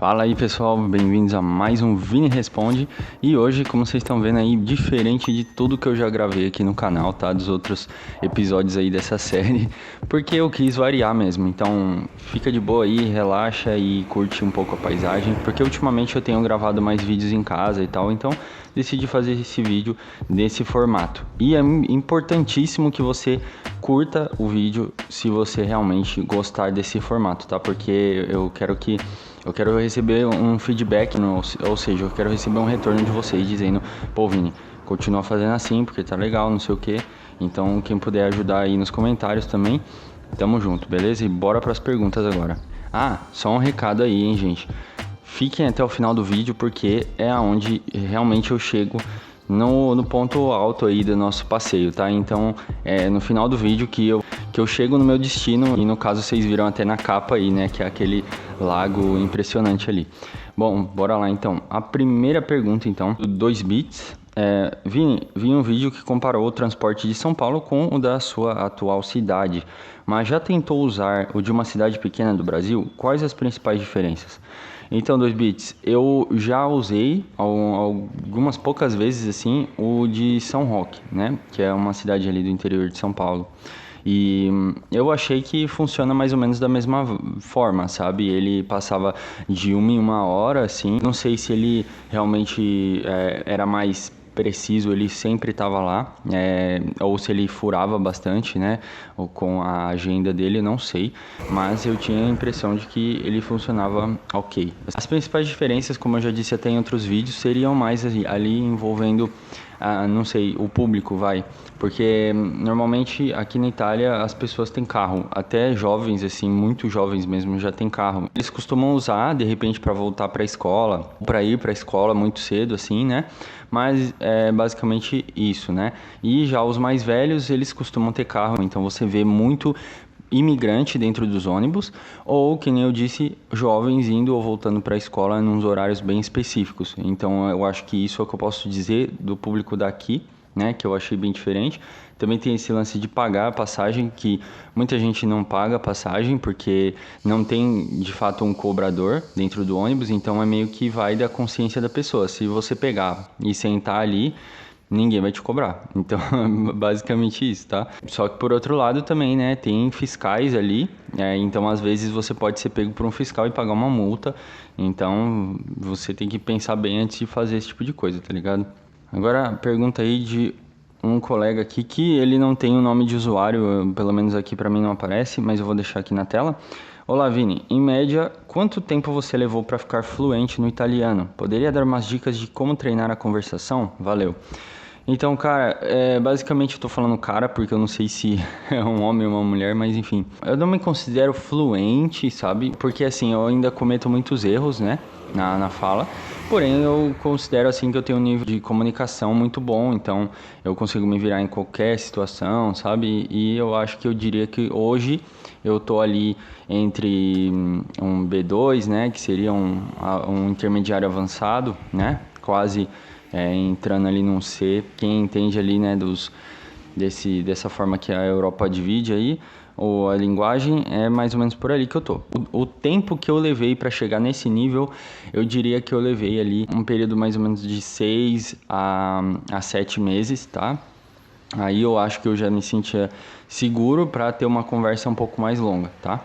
Fala aí pessoal, bem-vindos a mais um Vini Responde. E hoje, como vocês estão vendo aí, diferente de tudo que eu já gravei aqui no canal, tá? Dos outros episódios aí dessa série, porque eu quis variar mesmo. Então fica de boa aí, relaxa e curte um pouco a paisagem, porque ultimamente eu tenho gravado mais vídeos em casa e tal, então decidi fazer esse vídeo nesse formato. E é importantíssimo que você curta o vídeo se você realmente gostar desse formato, tá? Porque eu quero receber um feedback, ou seja, eu quero receber um retorno de vocês dizendo, pô Vini, continua fazendo assim porque tá legal, não sei o que. Então quem puder ajudar aí nos comentários também, tamo junto, beleza? E bora pras perguntas agora. Ah, só um recado aí, hein, gente. Fiquem até o final do vídeo porque é onde realmente eu chego no ponto alto aí do nosso passeio, tá? Então é no final do vídeo que eu chego no meu destino e no caso vocês viram até na capa aí, né? Que é aquele lago impressionante ali. Bom, bora lá então. A primeira pergunta então, do 2 bits. Vi um vídeo que comparou o transporte de São Paulo com o da sua atual cidade, mas já tentou usar o de uma cidade pequena do Brasil? Quais as principais diferenças? Então, 2 bits, eu já usei algumas poucas vezes assim o de São Roque, né? Que é uma cidade ali do interior de São Paulo. E eu achei que funciona mais ou menos da mesma forma, sabe? Ele passava de 1 em 1 hora, assim. Não sei se ele realmente era mais preciso, ele sempre estava lá, ou se ele furava bastante, né? Ou com a agenda dele, não sei. Mas eu tinha a impressão de que ele funcionava ok. As principais diferenças, como eu já disse até em outros vídeos, seriam mais ali envolvendo não sei, o público vai, porque normalmente aqui na Itália as pessoas têm carro, até jovens assim, muito jovens mesmo já têm carro. Eles costumam usar de repente para voltar para a escola, para ir para a escola muito cedo assim, né? Mas é basicamente isso, né? E já os mais velhos, eles costumam ter carro, então você vê muito imigrante dentro dos ônibus, ou, que nem eu disse, jovens indo ou voltando para a escola em uns horários bem específicos. Então, eu acho que isso é o que eu posso dizer do público daqui, né, que eu achei bem diferente. Também tem esse lance de pagar a passagem, que muita gente não paga a passagem, porque não tem, de fato, um cobrador dentro do ônibus, então é meio que vai da consciência da pessoa. Se você pegar e sentar ali, ninguém vai te cobrar. Então, basicamente isso, tá? Só que por outro lado também, né, tem fiscais ali, então às vezes você pode ser pego por um fiscal e pagar uma multa. Então, você tem que pensar bem antes de fazer esse tipo de coisa, tá ligado? Agora, pergunta aí de um colega aqui que ele não tem o nome de usuário, pelo menos aqui pra mim não aparece, mas eu vou deixar aqui na tela. Olá, Vini. Em média, quanto tempo você levou para ficar fluente no italiano? Poderia dar umas dicas de como treinar a conversação? Valeu. Então, cara, basicamente eu tô falando cara porque eu não sei se é um homem ou uma mulher, mas enfim. Eu não me considero fluente, sabe? Porque assim, eu ainda cometo muitos erros, né? Na fala. Porém, eu considero assim que eu tenho um nível de comunicação muito bom, então eu consigo me virar em qualquer situação, sabe? E eu acho que eu diria que hoje eu tô ali entre um B2, né? Que seria um intermediário avançado, né? Quase entrando ali num C. Quem entende ali, né, dessa forma que a Europa divide aí, ou a linguagem, é mais ou menos por ali que eu tô. O tempo que eu levei para chegar nesse nível, eu diria que eu levei ali um período mais ou menos de 6 a 7 meses, tá? Aí eu acho que eu já me sentia seguro para ter uma conversa um pouco mais longa, tá?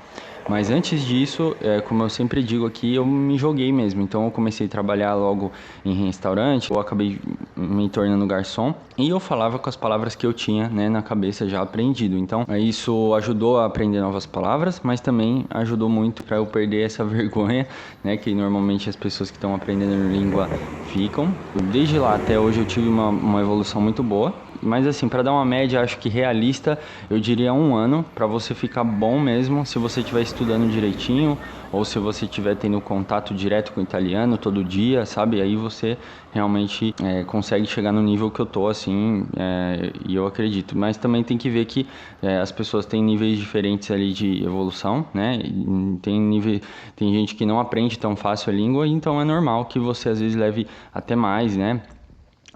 Mas antes disso, como eu sempre digo aqui, eu me joguei mesmo. Então eu comecei a trabalhar logo em restaurante, eu acabei me tornando garçom e eu falava com as palavras que eu tinha, né, na cabeça já aprendido. Então isso ajudou a aprender novas palavras, mas também ajudou muito para eu perder essa vergonha, né, que normalmente as pessoas que estão aprendendo língua ficam. Desde lá até hoje eu tive uma evolução muito boa. Mas assim, para dar uma média, acho que realista, eu diria 1 ano para você ficar bom mesmo, se você estiver estudando direitinho ou se você estiver tendo contato direto com o italiano todo dia, sabe? Aí você realmente consegue chegar no nível que eu tô, assim, e eu acredito. Mas também tem que ver que as pessoas têm níveis diferentes ali de evolução, né? Tem gente que não aprende tão fácil a língua, então é normal que você às vezes leve até mais, né?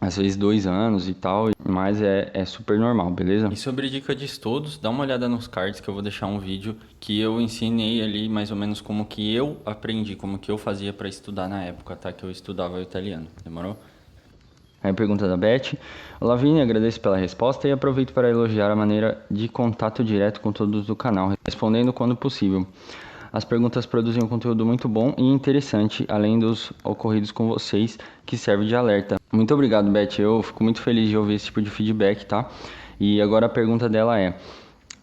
às vezes 2 anos e tal, mas é super normal, beleza? E sobre dica de estudos, dá uma olhada nos cards que eu vou deixar um vídeo que eu ensinei ali mais ou menos como que eu aprendi, como que eu fazia para estudar na época, tá? Que eu estudava o italiano, demorou? Aí pergunta da Beth. Olá, Vini, agradeço pela resposta e aproveito para elogiar a maneira de contato direto com todos do canal, respondendo quando possível. As perguntas produzem um conteúdo muito bom e interessante, além dos ocorridos com vocês, que serve de alerta. Muito obrigado, Beth. Eu fico muito feliz de ouvir esse tipo de feedback, tá? E agora a pergunta dela é...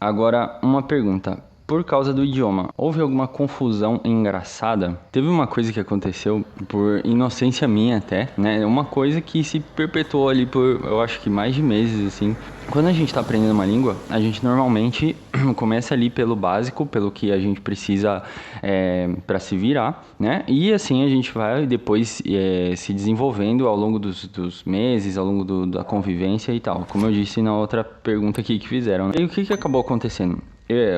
Agora, uma pergunta. Por causa do idioma, houve alguma confusão engraçada? Teve uma coisa que aconteceu por inocência minha até, né? Uma coisa que se perpetuou ali por, eu acho que mais de meses, assim. Quando a gente tá aprendendo uma língua, a gente normalmente começa ali pelo básico, pelo que a gente precisa para se virar, né? E assim a gente vai depois se desenvolvendo ao longo dos meses, ao longo da convivência e tal. Como eu disse na outra pergunta aqui que fizeram, né? E o que acabou acontecendo?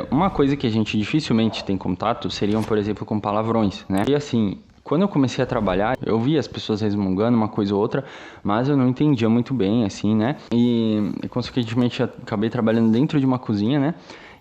Uma coisa que a gente dificilmente tem contato seriam, por exemplo, com palavrões, né? E assim, quando eu comecei a trabalhar, eu via as pessoas resmungando uma coisa ou outra, mas eu não entendia muito bem, assim, né? E, consequentemente, acabei trabalhando dentro de uma cozinha, né?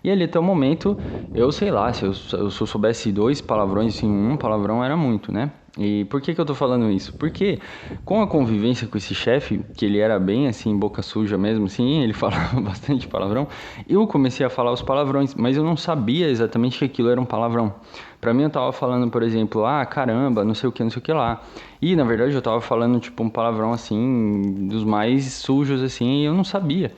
E ali até o momento, eu sei lá, se eu soubesse 2 palavrões, assim, um palavrão era muito, né? E por que eu tô falando isso? Porque com a convivência com esse chefe, que ele era bem assim, boca suja mesmo, assim, ele falava bastante palavrão, eu comecei a falar os palavrões, mas eu não sabia exatamente que aquilo era um palavrão. Pra mim eu tava falando, por exemplo, ah, caramba, não sei o que, não sei o que lá. E na verdade eu tava falando tipo um palavrão assim, dos mais sujos assim, e eu não sabia.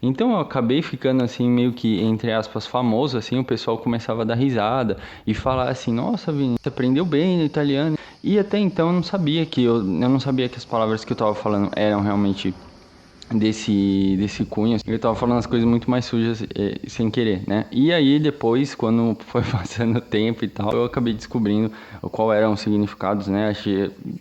Então eu acabei ficando assim meio que entre aspas famoso assim, o pessoal começava a dar risada e falar assim: "Nossa, Vini, você aprendeu bem no italiano". E até então eu não sabia eu não sabia que as palavras que eu tava falando eram realmente desse cunho. Eu tava falando as coisas muito mais sujas sem querer, né? E aí depois, quando foi passando o tempo e tal, eu acabei descobrindo qual eram os significados, né?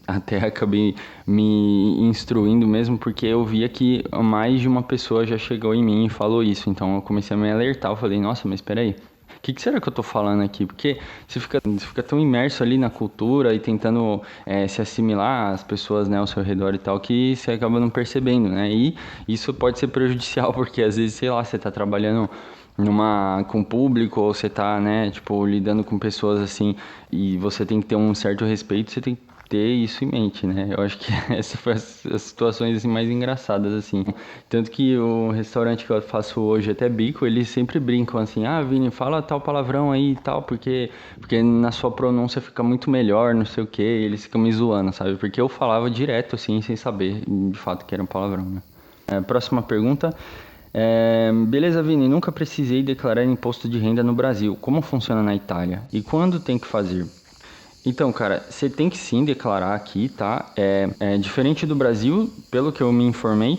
Até acabei me instruindo mesmo, porque eu via que mais de uma pessoa já chegou em mim e falou isso. Então eu comecei a me alertar, eu falei, nossa, mas espera aí. O que será que eu tô falando aqui? Porque você fica tão imerso ali na cultura e tentando se assimilar às pessoas, né, ao seu redor e tal, que você acaba não percebendo, né? E isso pode ser prejudicial, porque às vezes, sei lá, você tá trabalhando com público, ou você tá, né, tipo, lidando com pessoas assim, e você tem que ter um certo respeito, você tem que ter isso em mente, né? Eu acho que essa foi as situações assim, mais engraçadas, assim. Tanto que o restaurante que eu faço hoje, até bico, eles sempre brincam assim, ah, Vini, fala tal palavrão aí e tal, porque na sua pronúncia fica muito melhor, não sei o quê, e eles ficam me zoando, sabe? Porque eu falava direto, assim, sem saber, de fato, que era um palavrão, né? Próxima pergunta. Beleza, Vini, nunca precisei declarar imposto de renda no Brasil. Como funciona na Itália? E quando tem que fazer? Então, cara, você tem que sim declarar aqui, tá? Diferente do Brasil, pelo que eu me informei,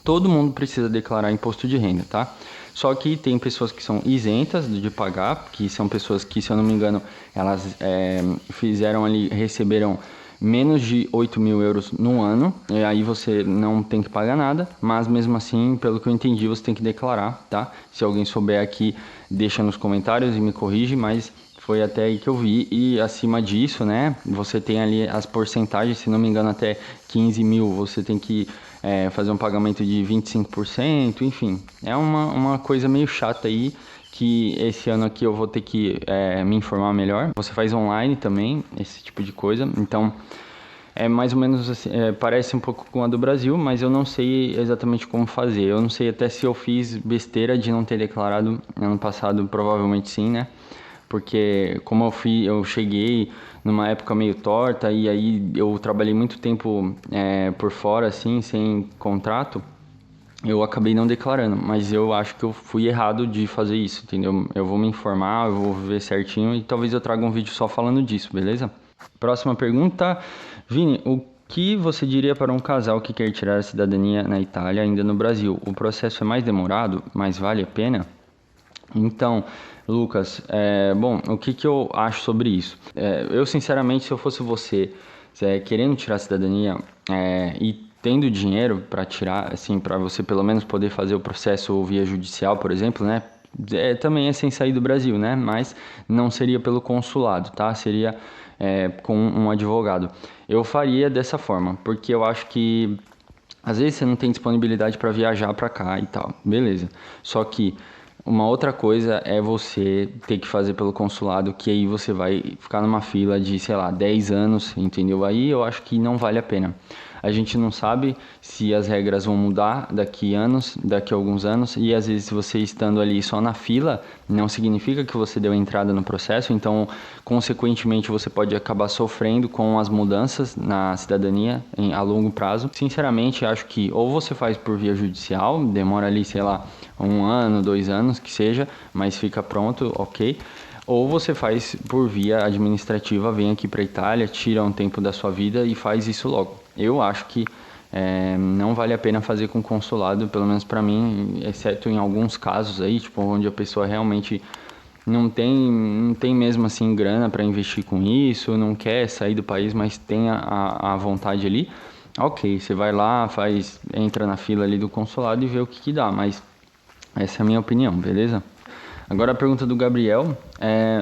todo mundo precisa declarar imposto de renda, tá? Só que tem pessoas que são isentas de pagar, que são pessoas que, se eu não me engano, elas fizeram ali, receberam menos de 8 mil euros no ano, e aí você não tem que pagar nada, mas mesmo assim, pelo que eu entendi, você tem que declarar, tá? Se alguém souber aqui, deixa nos comentários e me corrige, mas foi até aí que eu vi. E acima disso, né, você tem ali as porcentagens, se não me engano, até 15 mil, você tem que fazer um pagamento de 25%, enfim. É uma coisa meio chata aí, que esse ano aqui eu vou ter que me informar melhor. Você faz online também, esse tipo de coisa, então... É mais ou menos assim, parece um pouco com a do Brasil, mas eu não sei exatamente como fazer. Eu não sei até se eu fiz besteira de não ter declarado ano passado, provavelmente sim, né? Porque como eu cheguei numa época meio torta e aí eu trabalhei muito tempo por fora, assim, sem contrato, eu acabei não declarando. Mas eu acho que eu fui errado de fazer isso, entendeu? Eu vou me informar, eu vou ver certinho e talvez eu traga um vídeo só falando disso, beleza? Próxima pergunta. Vini, o que você diria para um casal que quer tirar a cidadania na Itália ainda no Brasil? O processo é mais demorado, mas vale a pena? Então, Lucas, bom, o que eu acho sobre isso? Eu, sinceramente, se eu fosse você, querendo tirar a cidadania e tendo dinheiro para tirar, assim, para você pelo menos poder fazer o processo via judicial, por exemplo, né? Também é sem sair do Brasil, né? Mas não seria pelo consulado, tá? Seria com um advogado. Eu faria dessa forma, porque eu acho que Às vezes você não tem disponibilidade para viajar para cá e tal, beleza. Só que uma outra coisa é você ter que fazer pelo consulado, que aí você vai ficar numa fila de, sei lá, 10 anos, entendeu? Aí eu acho que não vale a pena. A gente não sabe se as regras vão mudar daqui a alguns anos, e às vezes você estando ali só na fila, não significa que você deu entrada no processo, então, consequentemente, você pode acabar sofrendo com as mudanças na cidadania a longo prazo. Sinceramente, acho que ou você faz por via judicial, demora ali, sei lá, 1 ano, 2 anos, que seja, mas fica pronto, ok. Ou você faz por via administrativa, vem aqui para a Itália, tira um tempo da sua vida e faz isso logo. Eu acho que não vale a pena fazer com consulado, pelo menos para mim, exceto em alguns casos aí, tipo, onde a pessoa realmente não tem mesmo assim grana para investir com isso, não quer sair do país, mas tem a vontade ali. Ok, você vai lá, entra na fila ali do consulado e vê o que dá, mas essa é a minha opinião, beleza? Agora a pergunta do Gabriel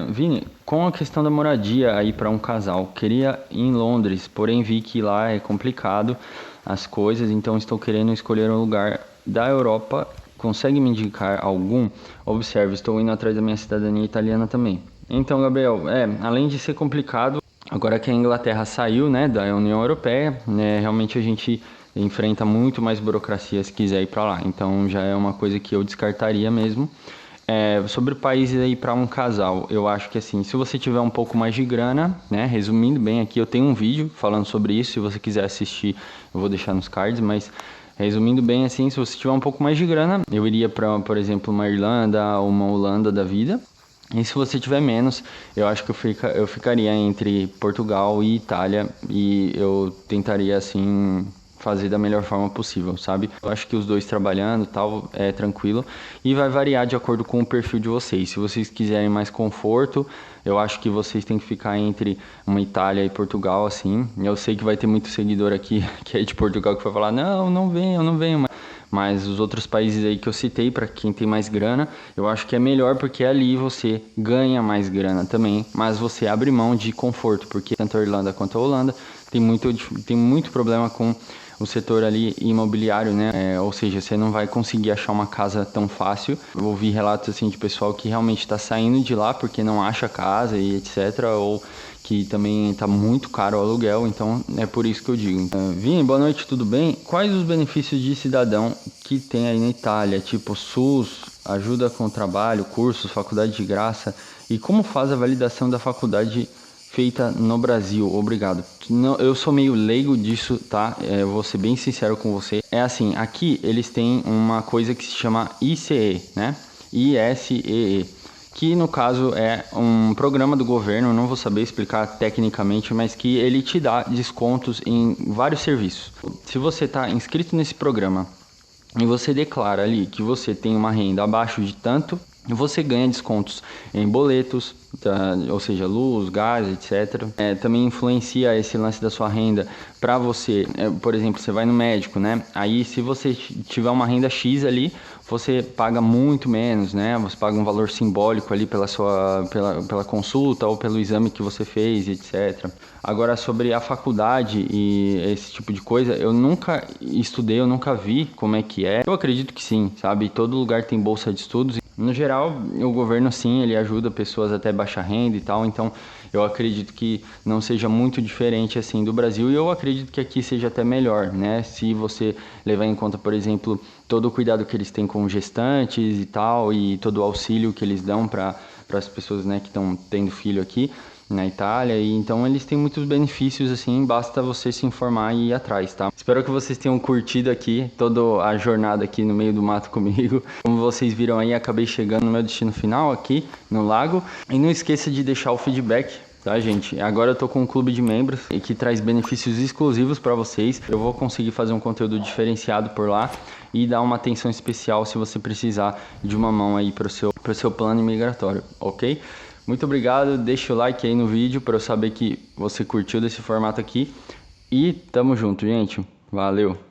Vini, com a questão da moradia aí para um casal, queria ir em Londres, porém vi que lá é complicado as coisas, então estou querendo escolher um lugar da Europa. Consegue me indicar algum? Observe, estou indo atrás da minha cidadania italiana também. Então, Gabriel, além de ser complicado, agora que a Inglaterra saiu, né, da União Europeia, né, realmente a gente enfrenta muito mais burocracia se quiser ir para lá. Então já é uma coisa que eu descartaria mesmo. Sobre países aí para um casal, eu acho que assim, se você tiver um pouco mais de grana, né, resumindo bem aqui, eu tenho um vídeo falando sobre isso, se você quiser assistir, eu vou deixar nos cards, mas resumindo bem assim, se você tiver um pouco mais de grana, eu iria para, por exemplo, uma Irlanda ou uma Holanda da vida. E se você tiver menos, eu acho que eu ficaria entre Portugal e Itália, e eu tentaria assim fazer da melhor forma possível, sabe? Eu acho que os dois trabalhando, tal, é tranquilo, e vai variar de acordo com o perfil de vocês. Se vocês quiserem mais conforto, eu acho que vocês têm que ficar entre uma Itália e Portugal, assim. Eu sei que vai ter muito seguidor aqui que é de Portugal que vai falar: "Não, não venham, não venham". Mas os outros países aí que eu citei, para quem tem mais grana, eu acho que é melhor, porque ali você ganha mais grana também, mas você abre mão de conforto, porque tanto a Irlanda quanto a Holanda tem muito problema com o setor ali imobiliário, né? Ou seja, você não vai conseguir achar uma casa tão fácil. Eu ouvi relatos assim de pessoal que realmente está saindo de lá porque não acha casa e etc. Ou que também está muito caro o aluguel, então é por isso que eu digo. Vini, boa noite, tudo bem? Quais os benefícios de cidadão que tem aí na Itália? Tipo SUS, ajuda com o trabalho, cursos, faculdade de graça? E como faz a validação da faculdade feita no Brasil? Obrigado. Não, eu sou meio leigo disso, tá? Eu vou ser bem sincero com você. É assim, aqui eles têm uma coisa que se chama ICE, né? ISEE, que no caso é um programa do governo, não vou saber explicar tecnicamente, mas que ele te dá descontos em vários serviços. Se você está inscrito nesse programa e você declara ali que você tem uma renda abaixo de tanto, você ganha descontos em boletos, tá? Ou seja, luz, gás, etc. Também influencia esse lance da sua renda para você. Por exemplo, você vai no médico, né? Aí, se você tiver uma renda X ali, você paga muito menos, né? Você paga um valor simbólico ali pela consulta ou pelo exame que você fez, etc. Agora, sobre a faculdade e esse tipo de coisa, eu nunca estudei, eu nunca vi como é que é. Eu acredito que sim, sabe? Todo lugar tem bolsa de estudos. No geral, o governo sim, ele ajuda pessoas até baixa renda e tal, então eu acredito que não seja muito diferente assim do Brasil, e eu acredito que aqui seja até melhor, né? Se você levar em conta, por exemplo, todo o cuidado que eles têm com gestantes e tal, e todo o auxílio que eles dão para as pessoas, né, que estão tendo filho aqui na Itália, e então eles têm muitos benefícios, assim, basta você se informar e ir atrás, tá? Espero que vocês tenham curtido aqui toda a jornada aqui no meio do mato comigo. Como vocês viram aí, acabei chegando no meu destino final aqui no lago. E não esqueça de deixar o feedback, tá, gente? Agora eu tô com um clube de membros e que traz benefícios exclusivos para vocês. Eu vou conseguir fazer um conteúdo diferenciado por lá e dar uma atenção especial se você precisar de uma mão aí pro seu plano migratório, ok? Muito obrigado, deixa o like aí no vídeo para eu saber que você curtiu desse formato aqui. E tamo junto, gente. Valeu!